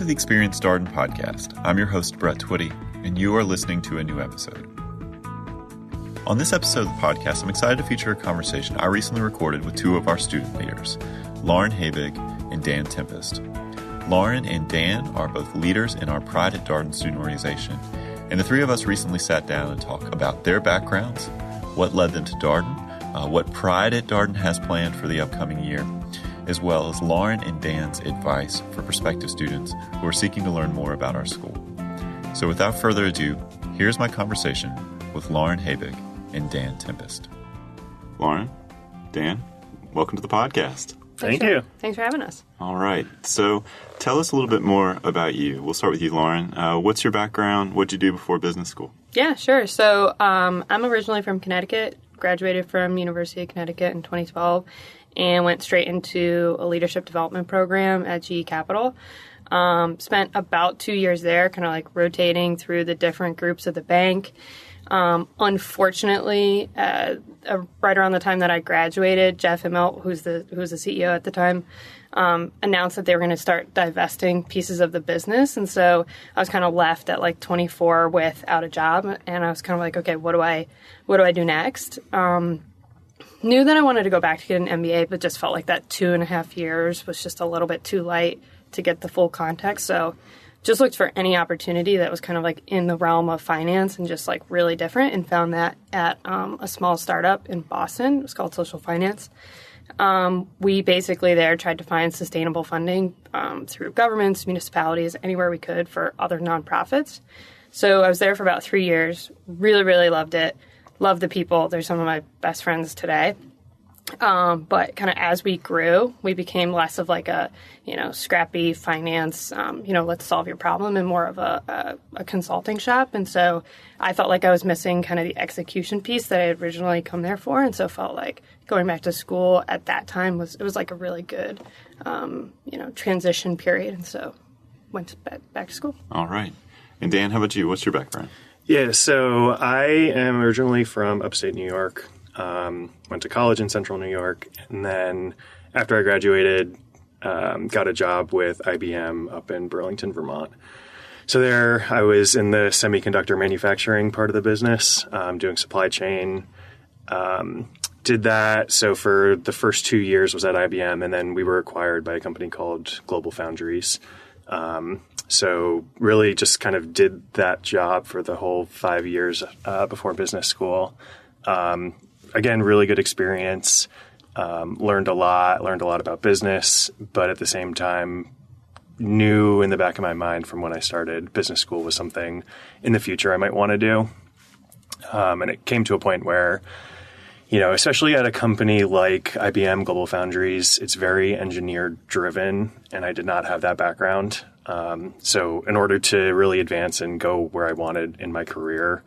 to the Experience Darden podcast. I'm your host, Brett Twitty, and you are listening to a new episode. On this episode of the podcast, I'm excited to feature a conversation I recently recorded with two of our student leaders, Lauren Habig and Dan Tempest. Lauren and Dan are both leaders in our Pride at Darden student organization, and the three of us recently sat down and talked about their backgrounds, what led them to Darden, what Pride at Darden has planned for the upcoming year, as well as Lauren and Dan's advice for prospective students who are seeking to learn more about our school. So without further ado, here's my conversation with Lauren Habig and Dan Tempest. Lauren, Dan, welcome to the podcast. Thank you. Thanks for having us. All right. So tell us a little bit more about you. We'll start with you, Lauren. What's your background? What'd you do before business school? Yeah, sure. So I'm originally from Connecticut, graduated from University of Connecticut in 2012, and went straight into a leadership development program at GE Capital. Spent about 2 years there, kind of like rotating through the different groups of the bank. Unfortunately, right around the time that I graduated, Jeff Immelt, who was the CEO at the time, announced that they were going to start divesting pieces of the business. And so I was kind of left at like 24 without a job. And I was kind of like, okay, what do I do next? Knew that I wanted to go back to get an MBA, but just felt like that 2.5 years was just a little bit too light to get the full context. So just looked for any opportunity that was kind of like in the realm of finance and just like really different, and found that at a small startup in Boston. It was called Social Finance. We basically there tried to find sustainable funding through governments, municipalities, anywhere we could for other nonprofits. So I was there for about 3 years. Really, really loved it. Loved the people. They're some of my best friends today. But kind of as we grew, we became less of like a, scrappy finance, let's solve your problem, and more of a consulting shop. And so I felt like I was missing kind of the execution piece that I had originally come there for. And so felt like going back to school at that time was like a really good, transition period. And so went back to school. All right. And Dan, how about you? What's your background? Yeah, so I am originally from upstate New York. Went to college in central New York, and then after I graduated, got a job with IBM up in Burlington, Vermont. So there I was in the semiconductor manufacturing part of the business, doing supply chain. Did that. So for the first 2 years was at IBM, and then we were acquired by a company called Global Foundries. So really just kind of did that job for the whole 5 years before business school. Again, really good experience, learned a lot about business, but at the same time knew in the back of my mind from when I started business school was something in the future I might want to do. And it came to a point where, especially at a company like IBM, Global Foundries, it's very engineer driven, and I did not have that background. So in order to really advance and go where I wanted in my career,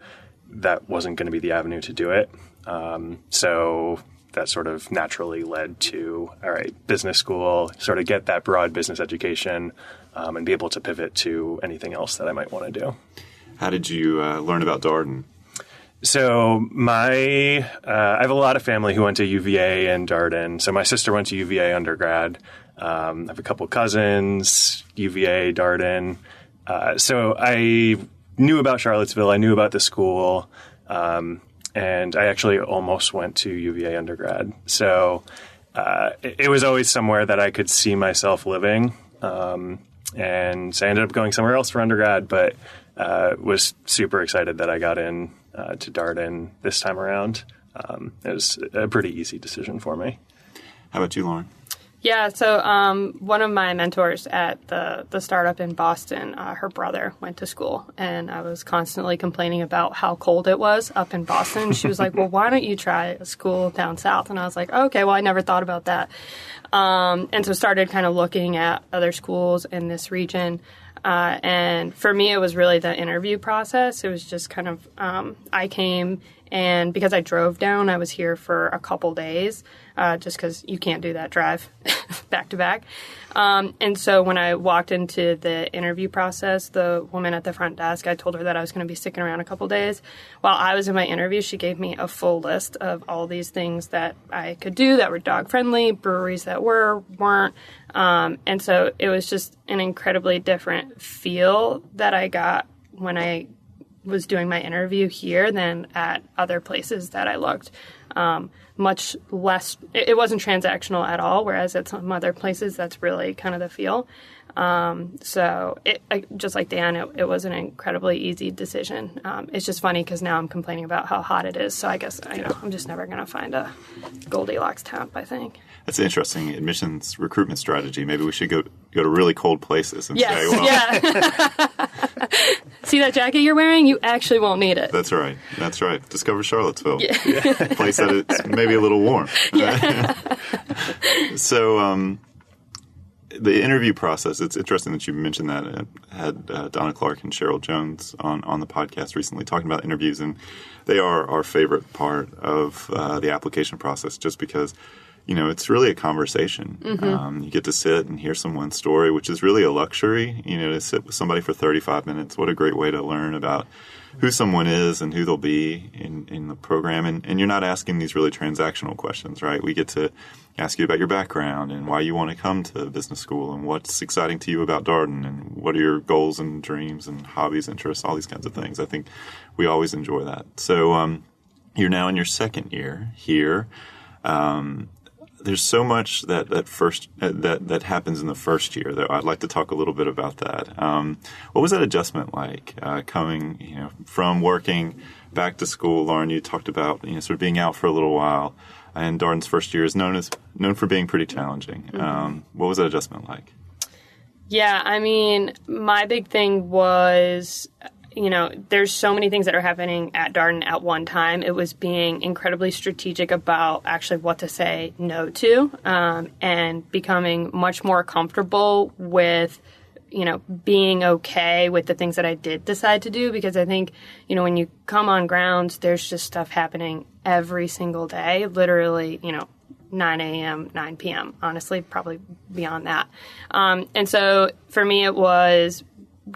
that wasn't going to be the avenue to do it. So that sort of naturally led to, all right, business school, sort of get that broad business education, and be able to pivot to anything else that I might want to do. How did you learn about Darden? So I have a lot of family who went to UVA and Darden. So my sister went to UVA undergrad. I have a couple cousins, UVA, Darden. So I knew about Charlottesville. I knew about the school. And I actually almost went to UVA undergrad. So it was always somewhere that I could see myself living. And so I ended up going somewhere else for undergrad, but was super excited that I got in to Darden this time around. It was a pretty easy decision for me. How about you, Lauren? Yeah, so one of my mentors at the startup in Boston, her brother went to school, and I was constantly complaining about how cold it was up in Boston. She was like, well, why don't you try a school down south? And I was like, okay, well, I never thought about that. And so started kind of looking at other schools in this region. And for me, it was really the interview process. It was just kind of I came And because I drove down, I was here for a couple days, just because you can't do that drive back to back. And so when I walked into the interview process, the woman at the front desk, I told her that I was going to be sticking around a couple days. While I was in my interview, she gave me a full list of all these things that I could do that were dog-friendly, breweries that weren't. And so it was just an incredibly different feel that I got when I was doing my interview here than at other places that I looked. Much less, it wasn't transactional at all, whereas at some other places, that's really kind of the feel. So just like Dan, it was an incredibly easy decision. It's just funny because now I'm complaining about how hot it is. So I guess I'm just never going to find a Goldilocks temp, I think. That's an interesting admissions recruitment strategy. Maybe we should go to really cold places and say, well, yeah. See that jacket you're wearing? You actually won't need it. That's right. Discover Charlottesville. Yeah. A place that it's maybe a little warm. Yeah. So the interview process, it's interesting that you mentioned that. I had Donna Clark and Cheryl Jones on the podcast recently talking about interviews, and they are our favorite part of the application process just because it's really a conversation. Mm-hmm. You get to sit and hear someone's story, which is really a luxury, to sit with somebody for 35 minutes. What a great way to learn about who someone is and who they'll be in the program. And you're not asking these really transactional questions, right? We get to ask you about your background and why you want to come to business school and what's exciting to you about Darden and what are your goals and dreams and hobbies, interests, all these kinds of things. I think we always enjoy that. So you're now in your second year here. There's so much that happens in the first year that I'd like to talk a little bit about that. What was that adjustment like coming, from working back to school? Lauren, you talked about sort of being out for a little while, and Darden's first year is known for being pretty challenging. Mm-hmm. What was that adjustment like? Yeah, I mean, my big thing was, there's so many things that are happening at Darden at one time. It was being incredibly strategic about actually what to say no to, and becoming much more comfortable with, being okay with the things that I did decide to do. Because I think, when you come on grounds, there's just stuff happening every single day, literally, 9 a.m., 9 p.m., honestly, probably beyond that. And so for me, it was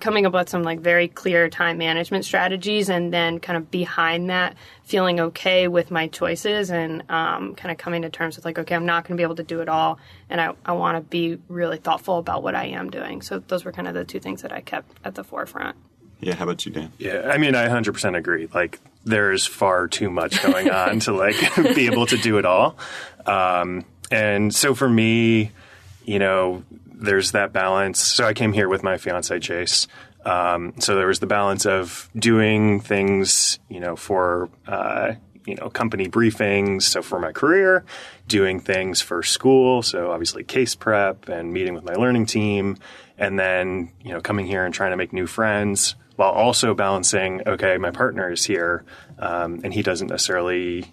coming up with some very clear time management strategies, and then kind of behind that feeling okay with my choices and kind of coming to terms with okay, I'm not going to be able to do it all, and I want to be really thoughtful about what I am doing. So those were kind of the two things that I kept at the forefront. Yeah, how about you, Dan? Yeah, I mean, I 100% agree. There's far too much going on to be able to do it all. And so for me, there's that balance. So I came here with my fiance, Chase. So there was the balance of doing things, for, company briefings. So for my career, doing things for school. So obviously case prep and meeting with my learning team. And then, coming here and trying to make new friends while also balancing, okay, my partner is here. And he doesn't necessarily,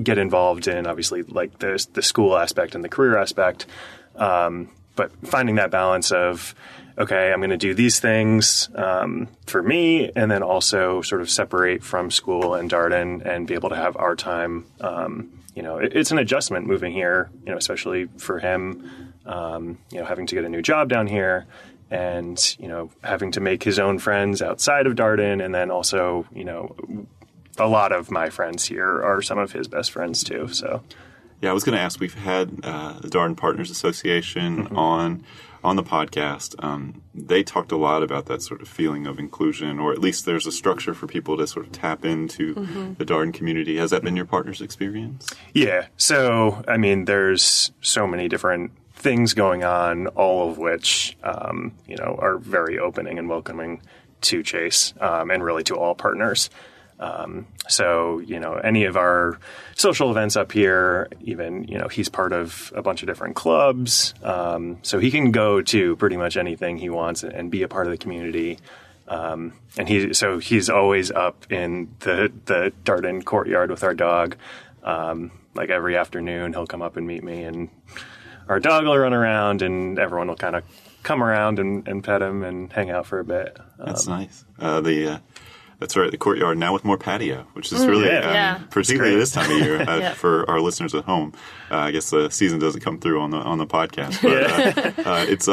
get involved in obviously the school aspect and the career aspect. But finding that balance of, okay, I'm going to do these things for me, and then also sort of separate from school and Darden and be able to have our time. It's an adjustment moving here, especially for him, having to get a new job down here and, having to make his own friends outside of Darden. And then also, a lot of my friends here are some of his best friends too. So. Yeah, I was going to ask, we've had the Darden Partners Association mm-hmm. on the podcast. They talked a lot about that sort of feeling of inclusion, or at least there's a structure for people to sort of tap into mm-hmm. the Darden community. Has that been your partner's experience? Yeah. So, I mean, there's so many different things going on, all of which, are very opening and welcoming to Chase and really to all partners. So, any of our social events up here, even, he's part of a bunch of different clubs. So he can go to pretty much anything he wants and be a part of the community. And he's always up in the Darden courtyard with our dog. Every afternoon he'll come up and meet me, and our dog will run around and everyone will kind of come around and pet him and hang out for a bit. That's nice. That's right, the courtyard now with more patio, which is really, particularly this time of year for our listeners at home. I guess the season doesn't come through on the podcast, but it's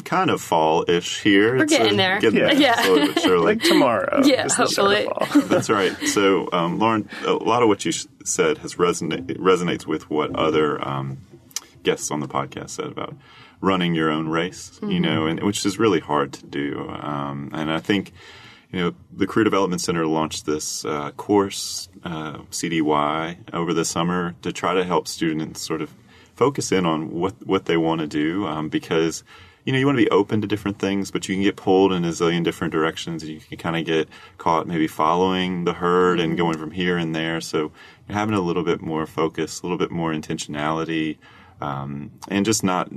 kind of fall-ish here. We're getting there. Slowly but surely. Like tomorrow. Yeah, hopefully. That's right. So, Lauren, a lot of what you said resonates with what other guests on the podcast said about running your own race, and which is really hard to do. And I think, the Career Development Center launched this course, CDY, over the summer to try to help students sort of focus in on what they want to do, because you want to be open to different things, but you can get pulled in a zillion different directions. You can kind of get caught maybe following the herd and going from here and there. So you're having a little bit more focus, a little bit more intentionality, and just not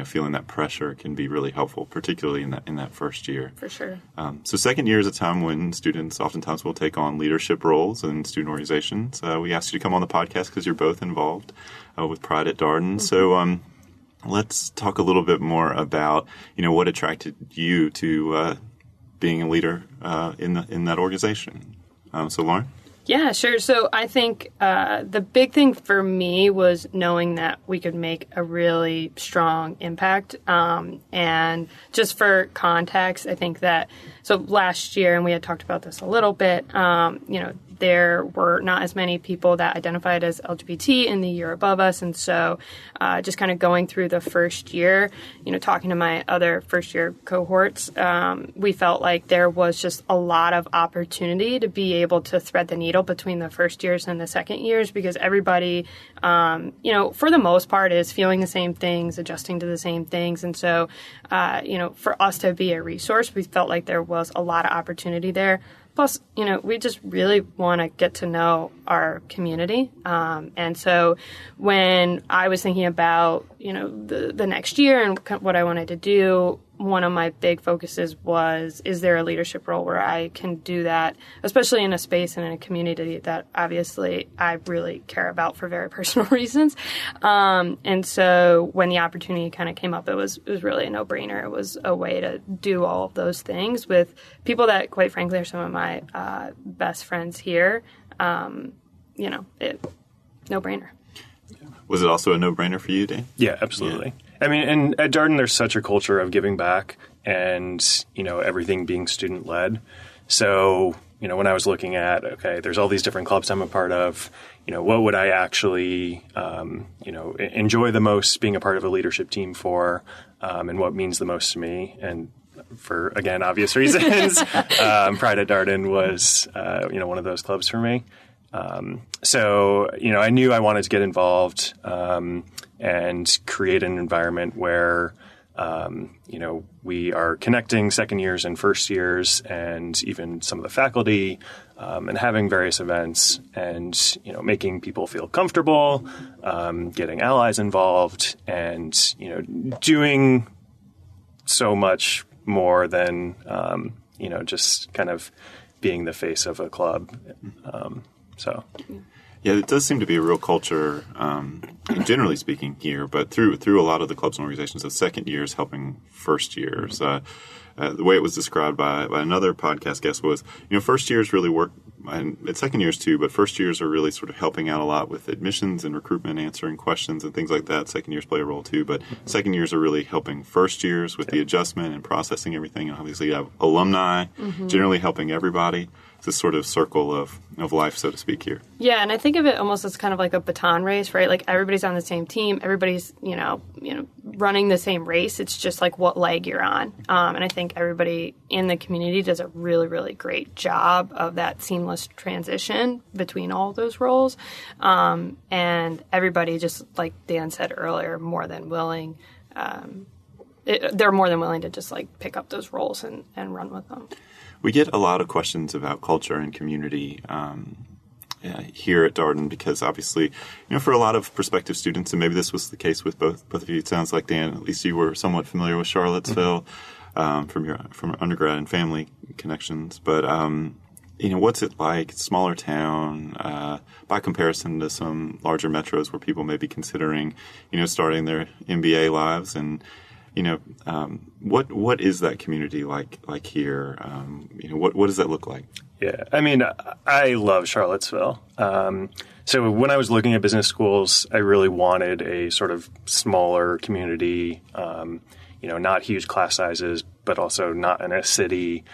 feeling that pressure can be really helpful, particularly in that first year. For sure. So second year is a time when students oftentimes will take on leadership roles in student organizations. We asked you to come on the podcast because you're both involved with Pride at Darden. So let's talk a little bit more about what attracted you to being a leader in that organization. So Lauren? Yeah, sure. So I think the big thing for me was knowing that we could make a really strong impact. And just for context, I think that last year, and we had talked about this a little bit, there were not as many people that identified as LGBT in the year above us. And so just kind of going through the first year, talking to my other first year cohorts, we felt like there was just a lot of opportunity to be able to thread the needle between the first years and the second years, because everybody, for the most part is feeling the same things, adjusting to the same things. And so, for us to be a resource, we felt like there was a lot of opportunity there. Plus, we just really want to get to know our community. And so when I was thinking about, the next year and what I wanted to do, one of my big focuses was, is there a leadership role where I can do that, especially in a space and in a community that obviously I really care about for very personal reasons. And so when the opportunity kind of came up, it was really a no-brainer. It was a way to do all of those things with people that, quite frankly, are some of my best friends here. No-brainer. Was it also a no-brainer for you, Dan? Yeah, absolutely. Yeah. I mean, and at Darden, there's such a culture of giving back and, everything being student-led. So, when I was looking at, okay, there's all these different clubs I'm a part of, what would I actually, enjoy the most being a part of a leadership team for, and what means the most to me. And for, again, obvious reasons, Pride at Darden was, one of those clubs for me. So, I knew I wanted to get involved and create an environment where, we are connecting second years and first years and even some of the faculty and having various events and, making people feel comfortable, getting allies involved and, doing so much more than, just kind of being the face of a club. Yeah, it does seem to be a real culture, generally speaking here, but through a lot of the clubs and organizations of second years helping first years. The way it was described by another podcast guest was, first years really work, and second years too, but first years are really sort of helping out a lot with admissions and recruitment, answering questions and things like that. Second years play a role too, but second years are really helping first years with the adjustment and processing everything. And obviously you have alumni generally helping everybody. It's this sort of circle of life, so to speak, here. Yeah, and I think of it almost as kind of like a baton race, right? Like everybody's on the same team, everybody's running the same race. It's just like what leg you're on, and I think everybody in the community does a really, really great job of that seamless transition between all of those roles, and everybody, just like Dan said earlier, more than willing. They're more than willing to just like pick up those roles and run with them. We get a lot of questions about culture and community here at Darden because obviously, for a lot of prospective students, and maybe this was the case with both of you, it sounds like, Dan, at least you were somewhat familiar with Charlottesville from undergrad and family connections. But, what's it like? Smaller town, by comparison to some larger metros where people may be considering, starting their MBA lives. And What is that community like here? What does that look like? Yeah, I mean, I love Charlottesville. So when I was looking at business schools, I really wanted a sort of smaller community, not huge class sizes, but also not in a city.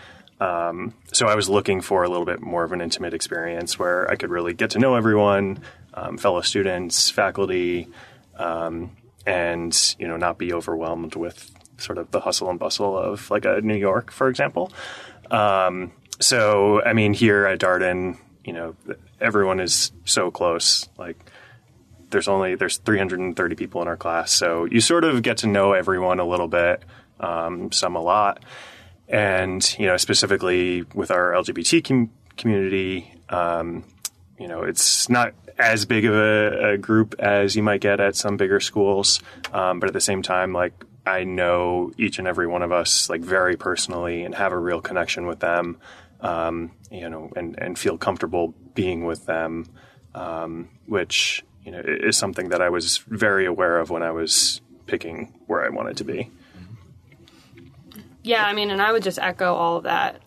So I was looking for a little bit more of an intimate experience where I could really get to know everyone, fellow students, faculty, and, not be overwhelmed with sort of the hustle and bustle of like a New York, for example. So, I mean, here at Darden, everyone is so close. Like there's 330 people in our class. So you sort of get to know everyone a little bit, some a lot. And, specifically with our LGBT community, it's not as big of a group as you might get at some bigger schools. But at the same time, like I know each and every one of us like very personally and have a real connection with them, and feel comfortable being with them, which, is something that I was very aware of when I was picking where I wanted to be. Yeah, I mean, and I would just echo all of that.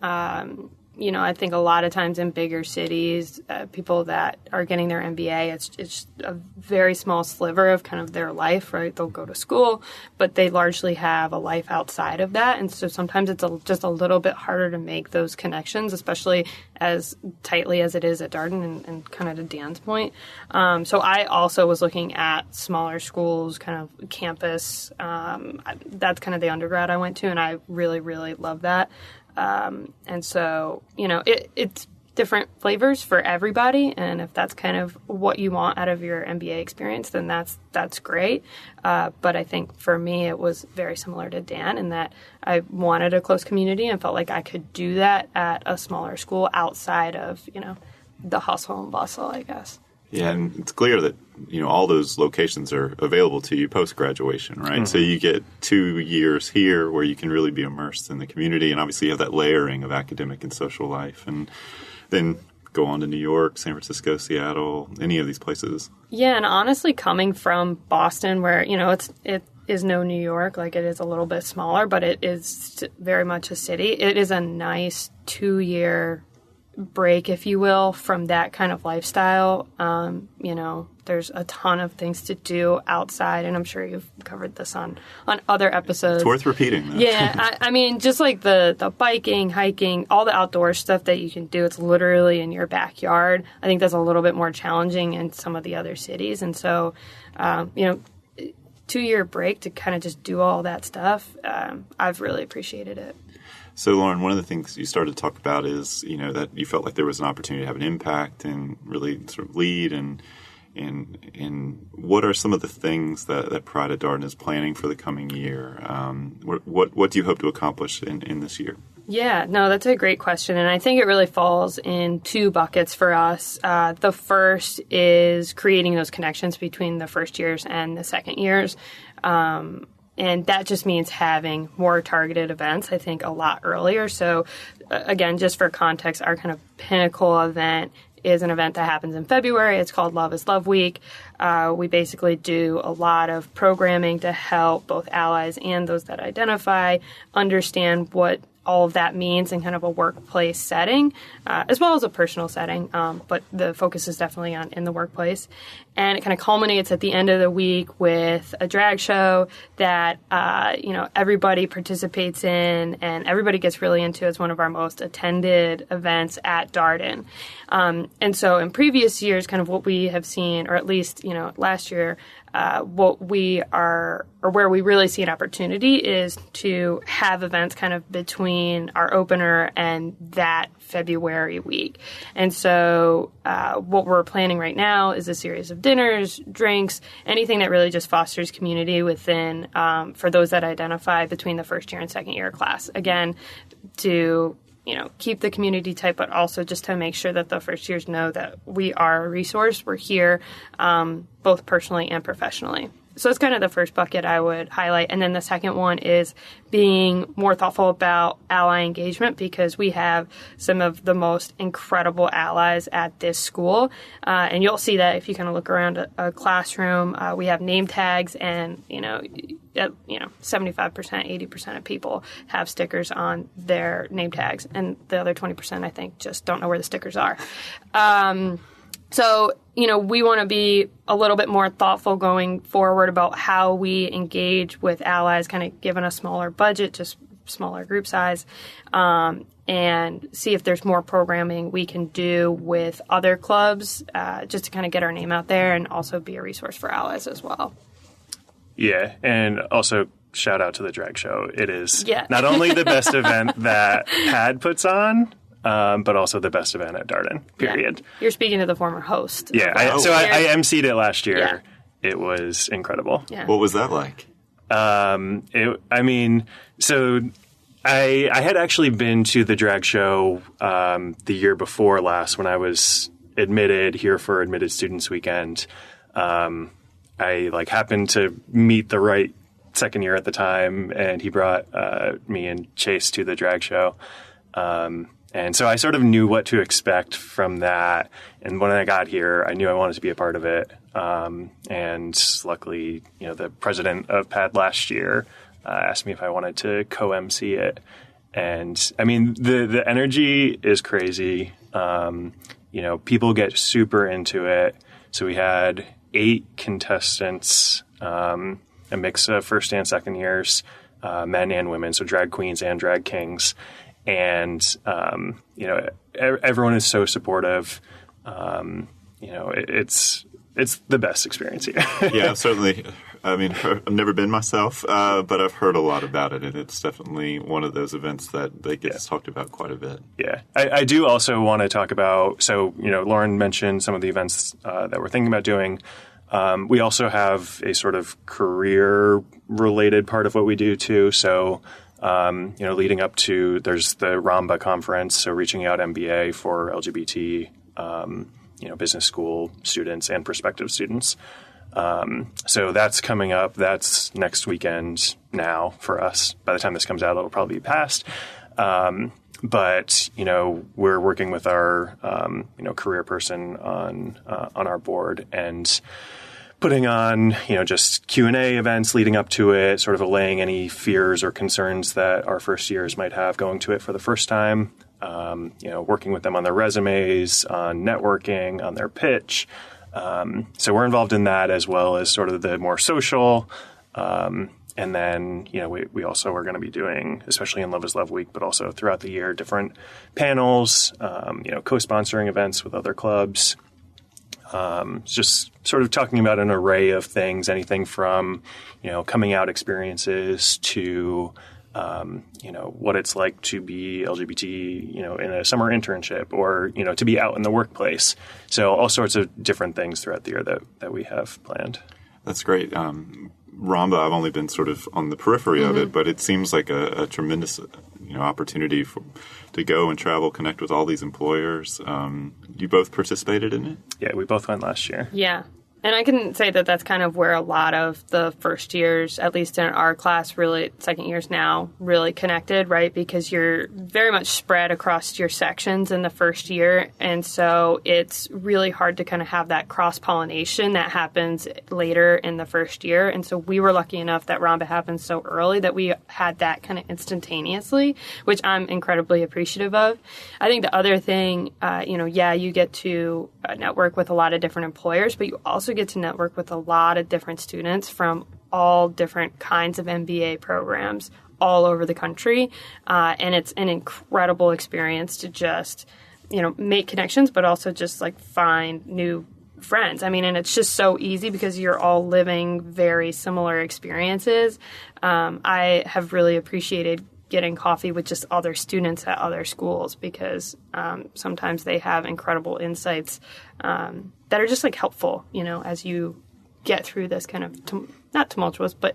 I think a lot of times in bigger cities, people that are getting their MBA, it's a very small sliver of kind of their life, right? They'll go to school, but they largely have a life outside of that. And so sometimes it's just a little bit harder to make those connections, especially as tightly as it is at Darden and kind of to Dan's point. So I also was looking at smaller schools, kind of campus. That's kind of the undergrad I went to, and I really, really love that. And so, it's different flavors for everybody. And if that's kind of what you want out of your MBA experience, then that's great. But I think for me, it was very similar to Dan in that I wanted a close community and felt like I could do that at a smaller school outside of, the hustle and bustle, I guess. Yeah, and it's clear that, all those locations are available to you post-graduation, right? Mm-hmm. So you get 2 years here where you can really be immersed in the community, and obviously you have that layering of academic and social life, and then go on to New York, San Francisco, Seattle, any of these places. Yeah, and honestly, coming from Boston where, it is no New York, like it is a little bit smaller, but it is very much a city. It is a nice 2-year break, if you will, from that kind of lifestyle. There's a ton of things to do outside, and I'm sure you've covered this on other episodes. It's worth repeating, though. Yeah, I mean, just like the biking, hiking, all the outdoor stuff that you can do, it's literally in your backyard. I think that's a little bit more challenging in some of the other cities, and so, 2-year break to kind of just do all that stuff, I've really appreciated it. So, Lauren, one of the things you started to talk about is, that you felt like there was an opportunity to have an impact and really sort of lead. And what are some of the things that Pride at Darden is planning for the coming year? What do you hope to accomplish in this year? Yeah, no, that's a great question. And I think it really falls in 2 buckets for us. The first is creating those connections between the first years and the second years. And that just means having more targeted events, I think, a lot earlier. So, again, just for context, our kind of pinnacle event is an event that happens in February. It's called Love is Love Week. We basically do a lot of programming to help both allies and those that identify understand what all of that means in kind of a workplace setting, as well as a personal setting. But the focus is definitely on in the workplace. And it kind of culminates at the end of the week with a drag show that, everybody participates in and everybody gets really into. It's one of our most attended events at Darden. And so in previous years, kind of what we have seen, or at least, last year, what we are, or where we really see an opportunity is to have events kind of between our opener and that February week. And so what we're planning right now is a series of dinners, drinks, anything that really just fosters community within, for those that identify between the first year and second year class. Again, to keep the community tight, but also just to make sure that the first years know that we are a resource. We're here, both personally and professionally. So it's kind of the first bucket I would highlight. And then the second one is being more thoughtful about ally engagement, because we have some of the most incredible allies at this school. And you'll see that if you kind of look around a classroom. We have name tags, and, 75%, 80% of people have stickers on their name tags, and the other 20%, I think, just don't know where the stickers are. So, we want to be a little bit more thoughtful going forward about how we engage with allies, kind of given a smaller budget, just smaller group size, and see if there's more programming we can do with other clubs, just to kind of get our name out there and also be a resource for allies as well. Yeah, and also shout out to the drag show. It is not only the best event that PAD puts on, but also the best event at Darden, period. Yeah. You're speaking to the former host. Yeah, I emceed it last year. Yeah. It was incredible. Yeah. What was that like? I had actually been to the drag show the year before last when I was admitted here for Admitted Students Weekend. I happened to meet the right second year at the time, and he brought me and Chase to the drag show. And so I sort of knew what to expect from that. And when I got here, I knew I wanted to be a part of it. And luckily, the president of PAD last year asked me if I wanted to co-MC it. And I mean, the energy is crazy. People get super into it. So we had 8 contestants, a mix of first and second years, men and women, so drag queens and drag kings. And, everyone is so supportive. It's the best experience here. Yeah, certainly. I mean, I've never been myself, but I've heard a lot about it, and it's definitely one of those events that gets talked about quite a bit. Yeah. I do also want to talk about, Lauren mentioned some of the events that we're thinking about doing. We also have a sort of career-related part of what we do, too. So, leading up to, there's the Ramba conference, so reaching out MBA for LGBT, business school students and prospective students. So that's coming up. That's next weekend now for us. By the time this comes out, it'll probably be past. But we're working with our, career person on our board and putting on, just Q&A events leading up to it, sort of allaying any fears or concerns that our first years might have going to it for the first time. Working with them on their resumes, on networking, on their pitch. So we're involved in that as well as sort of the more social. And then, we also are going to be doing, especially in Love is Love Week, but also throughout the year, different panels, co-sponsoring events with other clubs. Just sort of talking about an array of things, anything from, coming out experiences to, what it's like to be LGBT, in a summer internship or, to be out in the workplace. So all sorts of different things throughout the year that we have planned. That's great. Ramba, I've only been sort of on the periphery of it, but it seems like a tremendous, opportunity to go and travel, connect with all these employers. You both participated in it? Yeah, we both went last year. Yeah. And I can say that that's kind of where a lot of the first years, at least in our class, really second years now, really connected, right? Because you're very much spread across your sections in the first year. And so it's really hard to kind of have that cross-pollination that happens later in the first year. And so we were lucky enough that Ramba happened so early that we had that kind of instantaneously, which I'm incredibly appreciative of. I think the other thing, you get to network with a lot of different employers, but you also get to network with a lot of different students from all different kinds of MBA programs all over the country. And it's an incredible experience to just, make connections, but also just find new friends. I mean, and it's just so easy because you're all living very similar experiences. I have really appreciated getting coffee with just other students at other schools because sometimes they have incredible insights that are just helpful, as you get through this kind of, not tumultuous, but,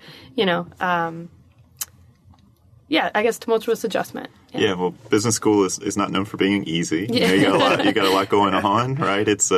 I guess tumultuous adjustment. Yeah, well, business school is not known for being easy. Yeah. You got a lot going on, right? It's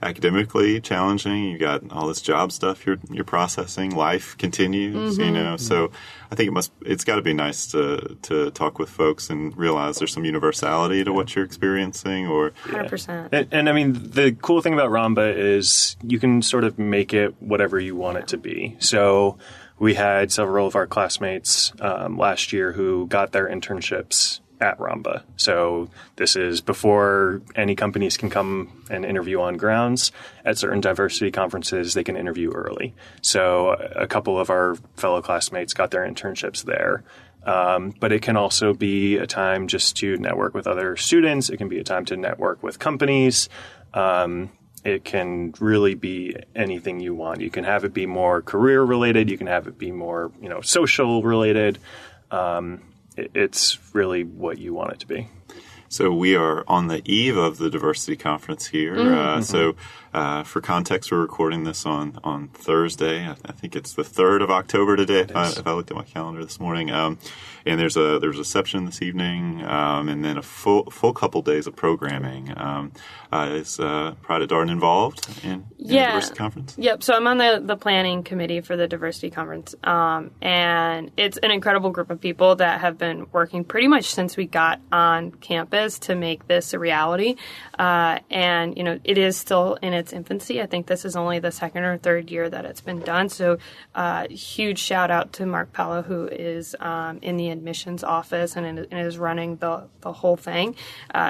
academically challenging. You got all this job stuff you're processing. Life continues, So I think it's got to be nice to talk with folks and realize there's some universality to what you're experiencing. 100%. And I mean, the cool thing about Ramba is you can sort of make it whatever you want it to be. So we had several of our classmates last year who got their internships at Ramba. So this is before any companies can come and interview on grounds. At certain diversity conferences, they can interview early. So a couple of our fellow classmates got their internships there. But it can also be a time just to network with other students. It can be a time to network with companies. It can really be anything you want. You can have it be more career related. You can have it be more, social related. It's really what you want it to be. So we are on the eve of the diversity conference here. So for context, we're recording this on Thursday. I think it's the 3rd of October today, if I looked at my calendar this morning. And there's a reception this evening, and then a full couple days of programming. Is Pride at Darden involved in the diversity conference? Yep. So I'm on the planning committee for the diversity conference, and it's an incredible group of people that have been working pretty much since we got on campus to make this a reality. And it is still in its infancy. I think this is only the second or third year that it's been done. So huge shout out to Mark Pella, who is in the admissions office and is running the whole thing.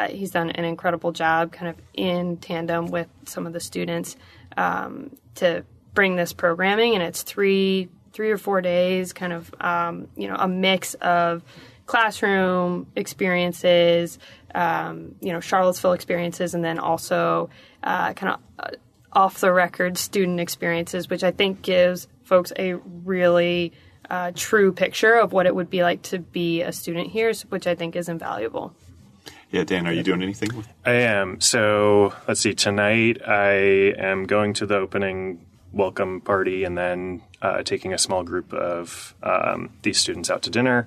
He's done an incredible job kind of in tandem with some of the students to bring this programming. And it's three or 4 days, kind of, a mix of classroom experiences, Charlottesville experiences, and then also kind of off-the-record student experiences, which I think gives folks a really true picture of what it would be like to be a student here, which I think is invaluable. Yeah, Dan, are you doing anything? I am. So let's see. Tonight I am going to the opening welcome party and then taking a small group of these students out to dinner.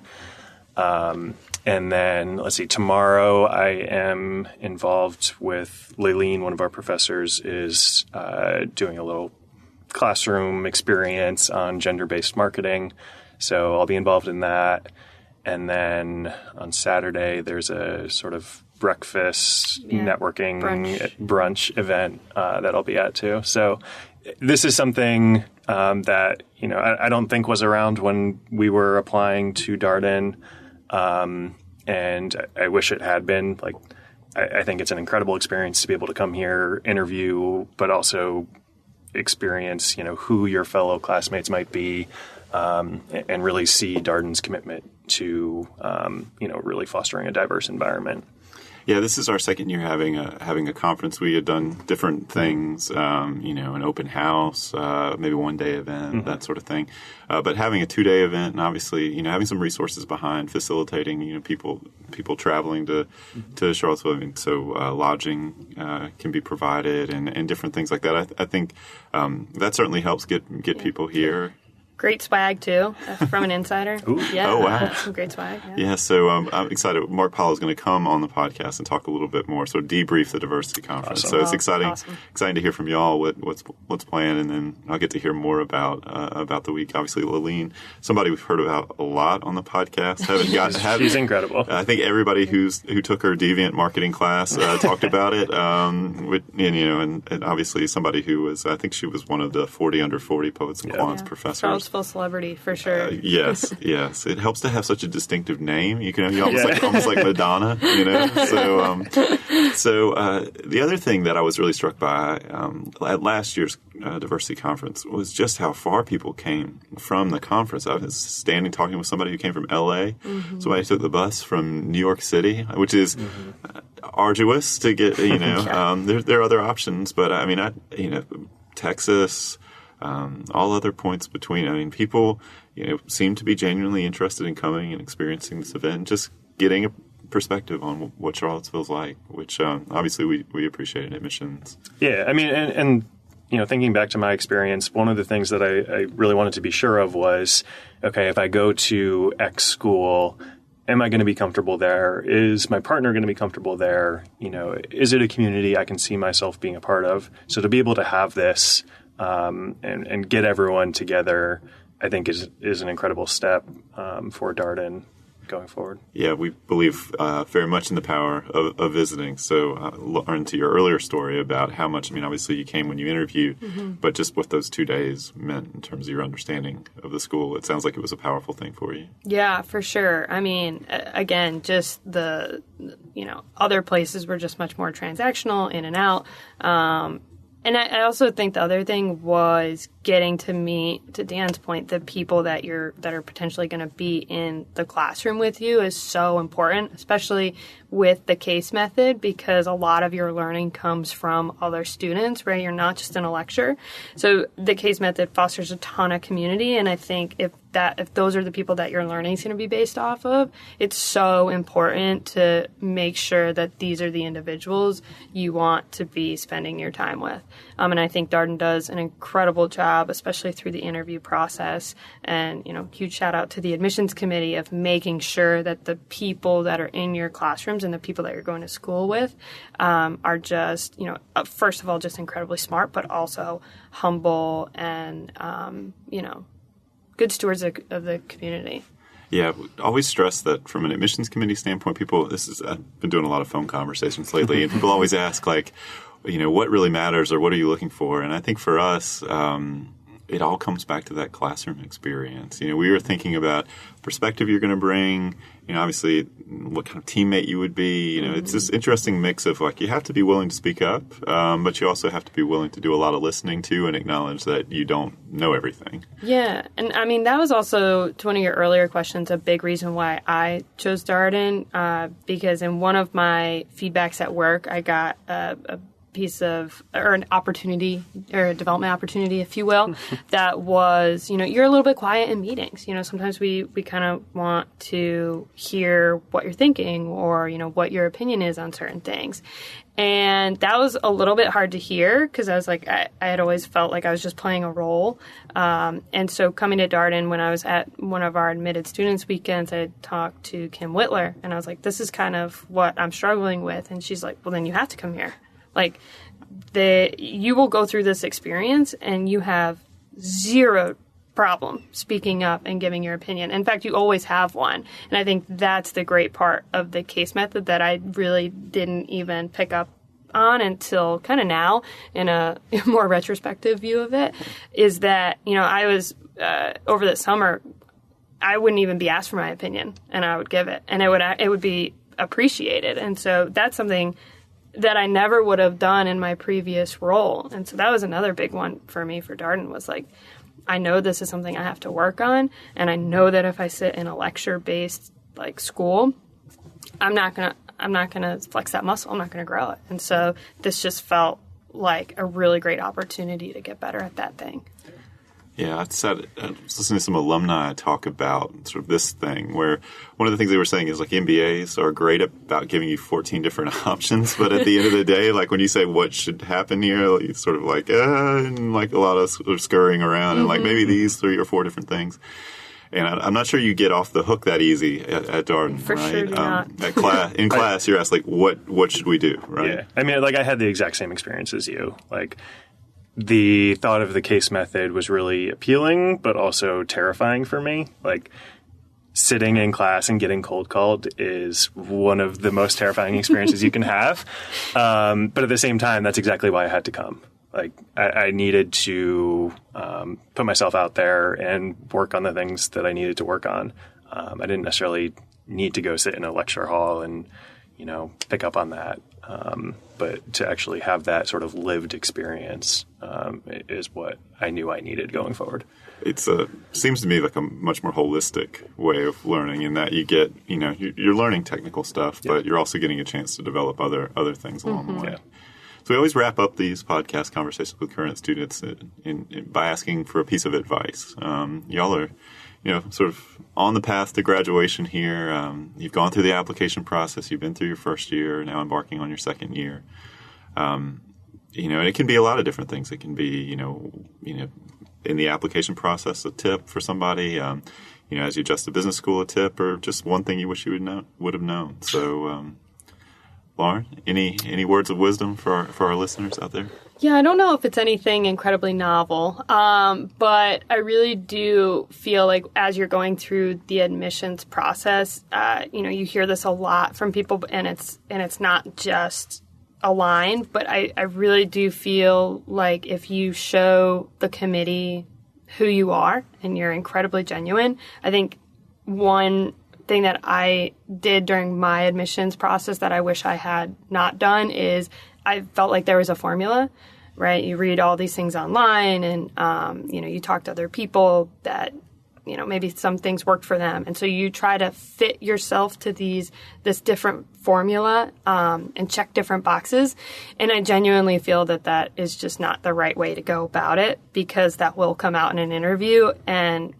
And then, let's see, tomorrow I am involved with Laylene, one of our professors, is doing a little classroom experience on gender-based marketing. So I'll be involved in that. And then on Saturday, there's a sort of breakfast networking brunch event that I'll be at too. So this is something that, I don't think was around when we were applying to Darden. And I wish it had been. Like, I think it's an incredible experience to be able to come here, interview, but also experience, who your fellow classmates might be, and really see Darden's commitment to, really fostering a diverse environment. Yeah, this is our second year having a conference. We had done different things, an open house, maybe one-day event, that sort of thing. But having a 2-day event, and obviously, having some resources behind facilitating, people traveling to Charlottesville. So lodging can be provided, and different things like that. I think that certainly helps get people here. Great swag, too, from an insider. Ooh. Yeah, oh, wow. Some great swag. Yeah, so I'm excited. Mark Powell is going to come on the podcast and talk a little bit more, so debrief the diversity conference. Awesome. So it's exciting to hear from y'all what's planned, and then I'll get to hear more about the week. Obviously, Laylene, somebody we've heard about a lot on the podcast. She's incredible. I think everybody who took her deviant marketing class talked about it. And obviously somebody who was, I think she was one of the 40 under 40 poets and quants professors. Charlottesville celebrity for sure. Yes. It helps to have such a distinctive name. You almost like Madonna. So the other thing that I was really struck by at last year's diversity conference was just how far people came from the conference. I was talking with somebody who came from L.A. Somebody took the bus from New York City, which is arduous to get. There are other options, but Texas. All other points between. People, seem to be genuinely interested in coming and experiencing this event, and just getting a perspective on what Charlottesville's like, which obviously we appreciate in admissions. Yeah, and thinking back to my experience, one of the things that I really wanted to be sure of was, okay, if I go to X school, am I going to be comfortable there? Is my partner going to be comfortable there? Is it a community I can see myself being a part of? So to be able to have this and get everyone together, I think is an incredible step for Darden. going forward. Yeah, we believe very much in the power of visiting. So Lauren, to your earlier story about how much, obviously you came when you interviewed, but just what those 2 days meant in terms of your understanding of the school, it sounds like it was a powerful thing for you. Yeah, for sure. Again, just the, other places were just much more transactional, in and out. And I also think the other thing was getting to meet, to Dan's point, the people that are potentially going to be in the classroom with you is so important, especially with the case method, because a lot of your learning comes from other students, right? You're not just in a lecture. So the case method fosters a ton of community, and I think if those are the people that your learning is going to be based off of, it's so important to make sure that these are the individuals you want to be spending your time with. And I think Darden does an incredible job, especially through the interview process. And, huge shout out to the admissions committee of making sure that the people that are in your classrooms and the people that you're going to school with are just, first of all, just incredibly smart, but also humble and, good stewards of the community. Yeah, always stress that from an admissions committee standpoint, I've been doing a lot of phone conversations lately, and people always ask, what really matters or what are you looking for? And I think for us, it all comes back to that classroom experience. We were thinking about perspective you're going to bring, obviously what kind of teammate you would be. It's this interesting mix of you have to be willing to speak up, but you also have to be willing to do a lot of listening to and acknowledge that you don't know everything. Yeah. And that was also, to one of your earlier questions, a big reason why I chose Darden, because in one of my feedbacks at work, I got a piece of, or an opportunity, or a development opportunity, if you will, that was, you're a little bit quiet in meetings. Sometimes we kind of want to hear what you're thinking or, what your opinion is on certain things. And that was a little bit hard to hear because I was like, I had always felt like I was just playing a role. And so coming to Darden, when I was at one of our admitted students weekends, I talked to Kim Whitler and I was like, this is kind of what I'm struggling with. And she's like, well, then you have to come here. You will go through this experience and you have zero problem speaking up and giving your opinion. In fact, you always have one. And I think that's the great part of the case method that I really didn't even pick up on until kind of now in a more retrospective view of it, is that, I was, over the summer, I wouldn't even be asked for my opinion and I would give it and it would be appreciated. And so that's something that I never would have done in my previous role. And so that was another big one for me for Darden was I know this is something I have to work on. And I know that if I sit in a lecture-based school, I'm not going to flex that muscle. I'm not going to grow it. And so this just felt like a really great opportunity to get better at that thing. Yeah, I was listening to some alumni talk about sort of this thing where one of the things they were saying is MBAs are great about giving you 14 different options, but at the end of the day, when you say what should happen here, it's sort of and a lot of sort of scurrying around and maybe these 3 or 4 different things. And I'm not sure you get off the hook that easy at Darden, For right? sure do not. In class, you're asked, what should we do, right? Yeah. I had the exact same experience as you. The thought of the case method was really appealing, but also terrifying for me. Sitting in class and getting cold called is one of the most terrifying experiences you can have. But at the same time, that's exactly why I had to come. I needed to put myself out there and work on the things that I needed to work on. I didn't necessarily need to go sit in a lecture hall and, pick up on that. But to actually have that sort of lived experience is what I knew I needed going forward. It seems to me like a much more holistic way of learning in that you get, you're learning technical stuff, but you're also getting a chance to develop other things along the way. Yeah. So we always wrap up these podcast conversations with current students by asking for a piece of advice. Y'all are, sort of on the path to graduation here. You've gone through the application process. You've been through your first year, now embarking on your second year. And it can be a lot of different things. It can be, in the application process, a tip for somebody. As you adjust to business school, a tip, or just one thing you wish you would have known. So, Lauren, any words of wisdom for our listeners out there? Yeah, I don't know if it's anything incredibly novel, but I really do feel like as you're going through the admissions process, you hear this a lot from people, and it's not just a line, but I really do feel like if you show the committee who you are and you're incredibly genuine, I think one thing that I did during my admissions process that I wish I had not done is I felt like there was a formula, right? You read all these things online and, you talk to other people that, maybe some things worked for them. And so you try to fit yourself to this different formula and check different boxes. And I genuinely feel that is just not the right way to go about it, because that will come out in an interview. And,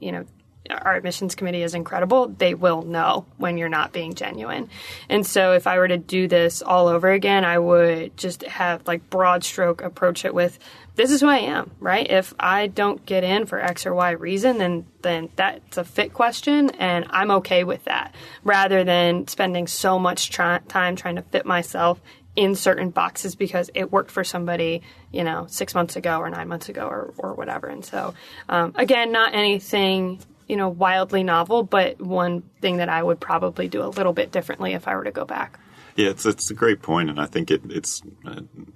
our admissions committee is incredible. They will know when you're not being genuine. And so if I were to do this all over again, I would just have broad stroke approach it with, this is who I am, right? If I don't get in for X or Y reason, then that's a fit question, and I'm okay with that, rather than spending so much time trying to fit myself in certain boxes because it worked for somebody, 6 months ago or 9 months ago or whatever. And so, again, not anything wildly novel, but one thing that I would probably do a little bit differently if I were to go back. Yeah, it's a great point, and I think it's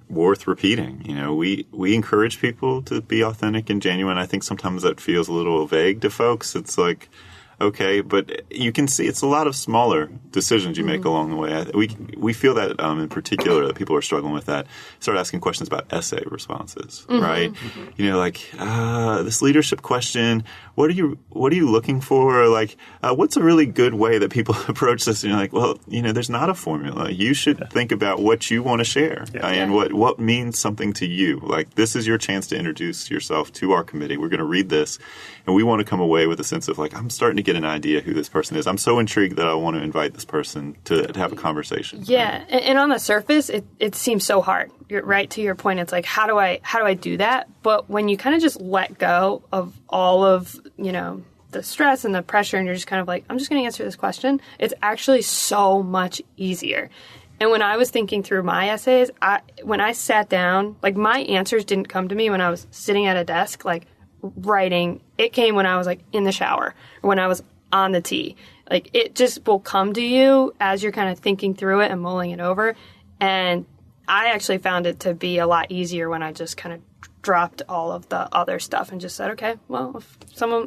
worth repeating. We encourage people to be authentic and genuine. I think sometimes that feels a little vague to folks. It's like, okay, but you can see it's a lot of smaller decisions you make along the way. We feel that in particular that people are struggling with that. Start asking questions about essay responses, right? This leadership question. What are you looking for? What's a really good way that people approach this? And you're like, well, there's not a formula. You should think about what you want to share and what means something to you. This is your chance to introduce yourself to our committee. We're going to read this, and we want to come away with a sense of I'm starting to get an idea who this person is. I'm so intrigued that I want to invite this person to have a conversation. Yeah, and on the surface, it seems so hard. You're right, to your point. It's how do I do that? But when you kind of just let go of all of the stress and the pressure, and you're just kind of I'm just going to answer this question, it's actually so much easier. And when I was thinking through my essays, when I sat down, my answers didn't come to me when I was sitting at a desk, writing. It came when I was in the shower or when I was on the tee. It just will come to you as you're kind of thinking through it and mulling it over. And I actually found it to be a lot easier when I just kind of dropped all of the other stuff and just said, okay, well,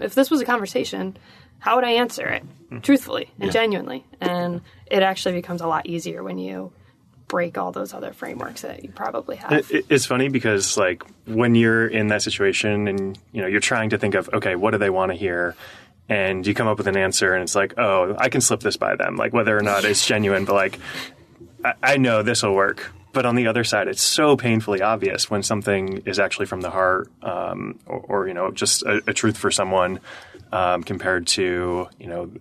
if this was a conversation, how would I answer it truthfully and genuinely? And it actually becomes a lot easier when you break all those other frameworks that you probably have. It's funny because when you're in that situation and you're trying to think of, okay, what do they want to hear? And you come up with an answer and it's oh, I can slip this by them, whether or not it's genuine, but I know this will work. But on the other side, it's so painfully obvious when something is actually from the heart, or just a truth for someone, compared to,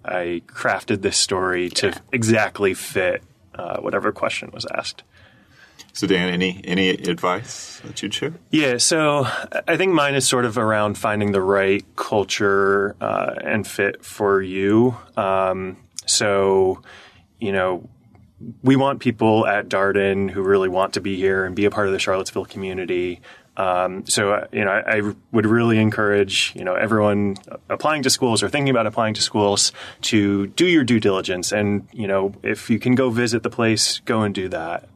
I crafted this story to exactly fit whatever question was asked. So Dan, any advice that you'd share? Yeah, so I think mine is sort of around finding the right culture and fit for you. We want people at Darden who really want to be here and be a part of the Charlottesville community. I would really encourage, everyone applying to schools or thinking about applying to schools to do your due diligence. And, if you can go visit the place, go and do that.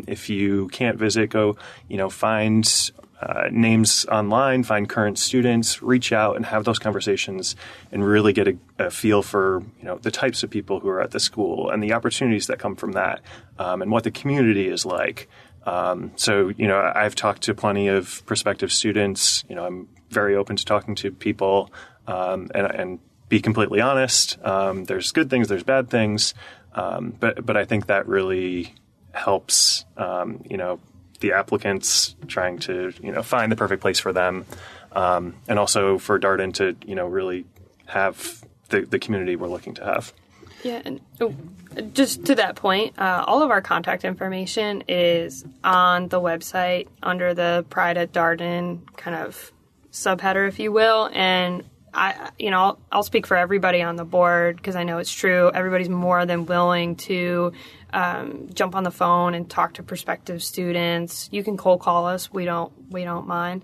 If you can't visit, go, find names online, find current students, reach out and have those conversations and really get a feel for, the types of people who are at the school and the opportunities that come from that, and what the community is like. I've talked to plenty of prospective students. I'm very open to talking to people, and be completely honest. There's good things, there's bad things. But I think that really helps, the applicants trying to, find the perfect place for them. And also for Darden to, really have the community we're looking to have. Yeah, and just to that point, all of our contact information is on the website under the Pride at Darden kind of subheader, if you will. And I'll speak for everybody on the board because I know it's true. Everybody's more than willing to jump on the phone and talk to prospective students. You can cold call us. We don't mind.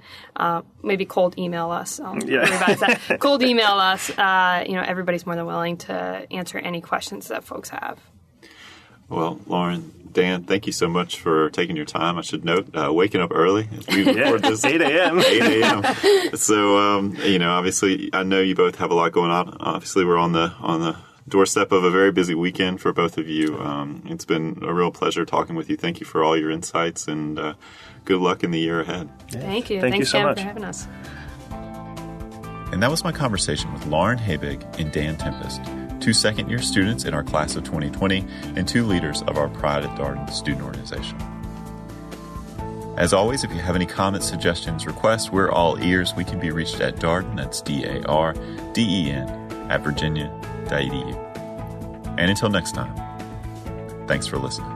Maybe cold email us. I'll revise that. Cold email us. Everybody's more than willing to answer any questions that folks have. Well, Lauren, Dan, thank you so much for taking your time. I should note, waking up early. We record this 8 a.m. 8 a.m. So, obviously, I know you both have a lot going on. Obviously, we're on the doorstep of a very busy weekend for both of you. It's been a real pleasure talking with you. Thank you for all your insights, and good luck in the year ahead. Yeah. Thank you. Thanks so Sam, much for having us. And that was my conversation with Lauren Habig and Dan Tempest, 2 second-year students in our class of 2020 and 2 leaders of our Pride at Darden student organization. As always, if you have any comments, suggestions, requests, we're all ears. We can be reached at Darden, that's DARDEN, @virginia.edu. And until next time, thanks for listening.